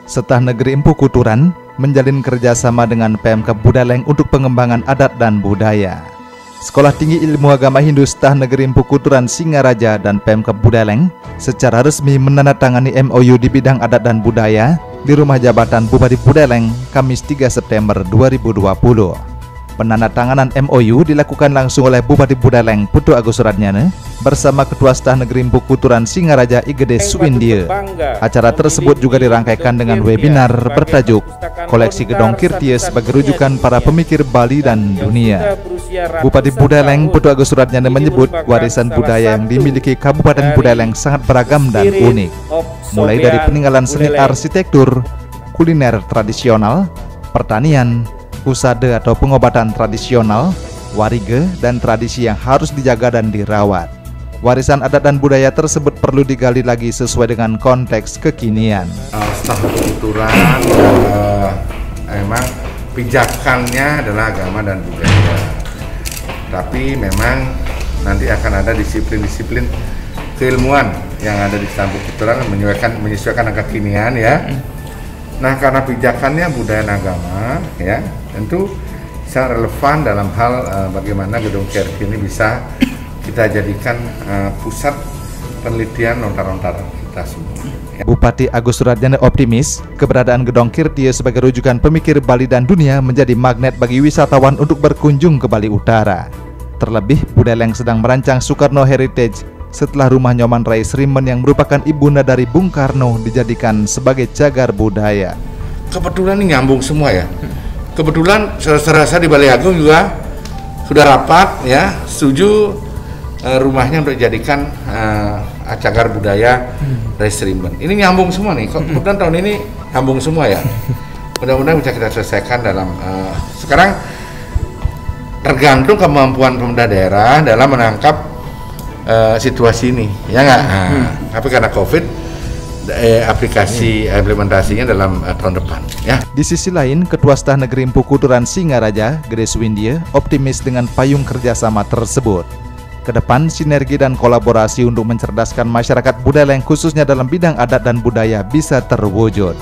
Setah Negeri Empu Kuturan menjalin kerjasama dengan Pemkab Budaleng untuk pengembangan adat dan budaya. Sekolah Tinggi Ilmu Agama Hindu Setah Negeri Empu Kuturan Singaraja dan Pemkab Budaleng secara resmi menandatangani MOU di bidang adat dan budaya di Rumah Jabatan Bupati Budaleng Kamis 3 September 2020. Penandatanganan MOU dilakukan langsung oleh Bupati Budaleng Putu Agus Suratnyana bersama Ketua Setah Negeri Empu Kuturan Singaraja Igede Suwindie. Acara tersebut juga dirangkaikan dengan webinar bertajuk Koleksi Gedong Kirtie sebagai rujukan para pemikir Bali dan dunia. Bupati Budaleng Putu Agus Suratnyana menyebut warisan budaya yang dimiliki Kabupaten Budaleng sangat beragam dan unik, mulai dari peninggalan seni arsitektur, kuliner tradisional, pertanian, usade atau pengobatan tradisional, warige, dan tradisi yang harus dijaga dan dirawat. Warisan adat dan budaya tersebut perlu digali lagi sesuai dengan konteks kekinian. Setah Kuturan memang pijakannya adalah agama dan budaya, tapi memang nanti akan ada disiplin-disiplin keilmuan yang ada di Setah Kuturan menyesuaikan dengan kekinian ya. Nah, karena pijakannya budaya dan agama ya, tentu sangat relevan dalam hal bagaimana Gedong Kirtie ini bisa kita jadikan pusat penelitian lontar-lontar kita semua. Ya. Bupati Agus Suratnyana optimis keberadaan Gedong Kirtie sebagai rujukan pemikir Bali dan dunia menjadi magnet bagi wisatawan untuk berkunjung ke Bali Utara. Terlebih, Budaleng sedang merancang Soekarno Heritage setelah rumah Nyoman Rai Srimen yang merupakan ibunda dari Bung Karno dijadikan sebagai cagar budaya. Kebetulan ini nyambung semua ya. Kebetulan serasa di Balai Agung juga sudah rapat ya, setuju rumahnya untuk dijadikan cagar budaya Rai Srimen. Ini nyambung semua nih. Kebetulan tahun ini nyambung semua ya. Mudah-mudahan bisa kita selesaikan dalam sekarang tergantung kemampuan pemerintah daerah dalam menangkap situasi ini, ya nggak? Tapi karena COVID, aplikasi implementasinya dalam tahun depan, ya. Di sisi lain, Ketua Setah Negeri Empu Kuturan Singaraja, Igede Suwindie, optimis dengan payung kerjasama tersebut. Kedepan, sinergi dan kolaborasi untuk mencerdaskan masyarakat Budaleng khususnya dalam bidang adat dan budaya bisa terwujud.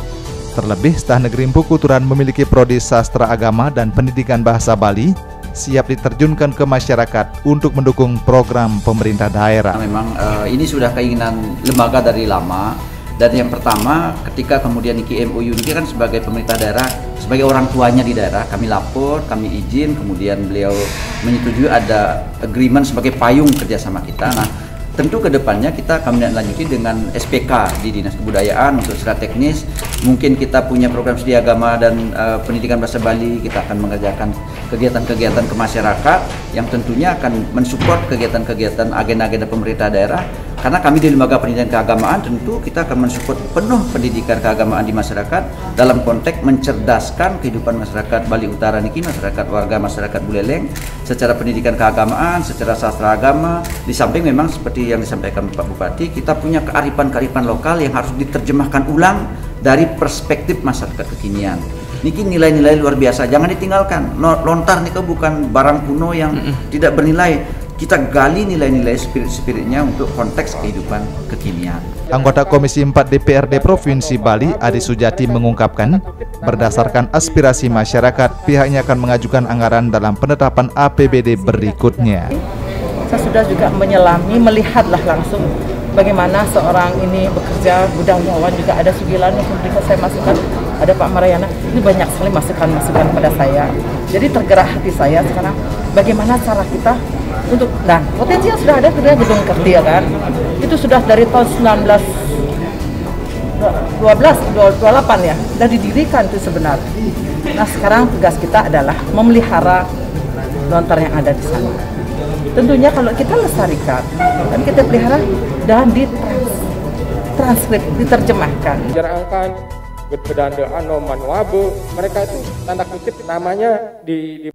Terlebih, Setah Negeri Empu Kuturan memiliki prodi sastra agama dan pendidikan bahasa Bali, siap diterjunkan ke masyarakat untuk mendukung program pemerintah daerah. Memang ini sudah keinginan lembaga dari lama, dan yang pertama ketika kemudian Niki MOU ini kan sebagai pemerintah daerah, sebagai orang tuanya di daerah, kami lapor, kami izin, kemudian beliau menyetujui ada agreement sebagai payung kerjasama kita. Nah, tentu kedepannya kita akan lanjuti dengan SPK di Dinas Kebudayaan untuk secara teknis. Mungkin kita punya program studi agama dan pendidikan bahasa Bali, kita akan mengerjakan kegiatan-kegiatan ke masyarakat yang tentunya akan mensupport kegiatan-kegiatan agenda-agenda pemerintah daerah. Karena kami di Lembaga Pendidikan Keagamaan tentu kita akan mensupport penuh pendidikan keagamaan di masyarakat dalam konteks mencerdaskan kehidupan masyarakat Bali Utara niki, masyarakat warga masyarakat Budaleng secara pendidikan keagamaan, secara sastra agama. Di samping memang seperti yang disampaikan Pak Bupati, kita punya kearifan-kearifan lokal yang harus diterjemahkan ulang dari perspektif masyarakat kekinian. Niki nilai-nilai luar biasa, jangan ditinggalkan. Lontar nih bukan barang kuno yang tidak bernilai. Kita gali nilai-nilai spirit-spiritnya untuk konteks kehidupan kekinian. Anggota Komisi 4 DPRD Provinsi Bali, Adi Sujati mengungkapkan, berdasarkan aspirasi masyarakat, pihaknya akan mengajukan anggaran dalam penetapan APBD berikutnya. Saya sudah juga menyelami, melihatlah langsung bagaimana seorang ini bekerja, budayawan juga ada Sugilan yang kemudian saya masukkan, ada Pak Marayana, ini banyak sekali masukan-masukan pada saya. Jadi tergerak hati saya sekarang, bagaimana cara kita untuk, nah potensi yang sudah ada sudah Gedong Kirtie kan, itu sudah dari tahun 1928 ya, sudah didirikan itu sebenarnya. Nah sekarang tugas kita adalah memelihara lontar yang ada di sana. Tentunya kalau kita lestarikan dan kita pelihara dan ditranskrip, diterjemahkan. Jarangkan bedanda ano manuabe, mereka itu tanda kutip namanya di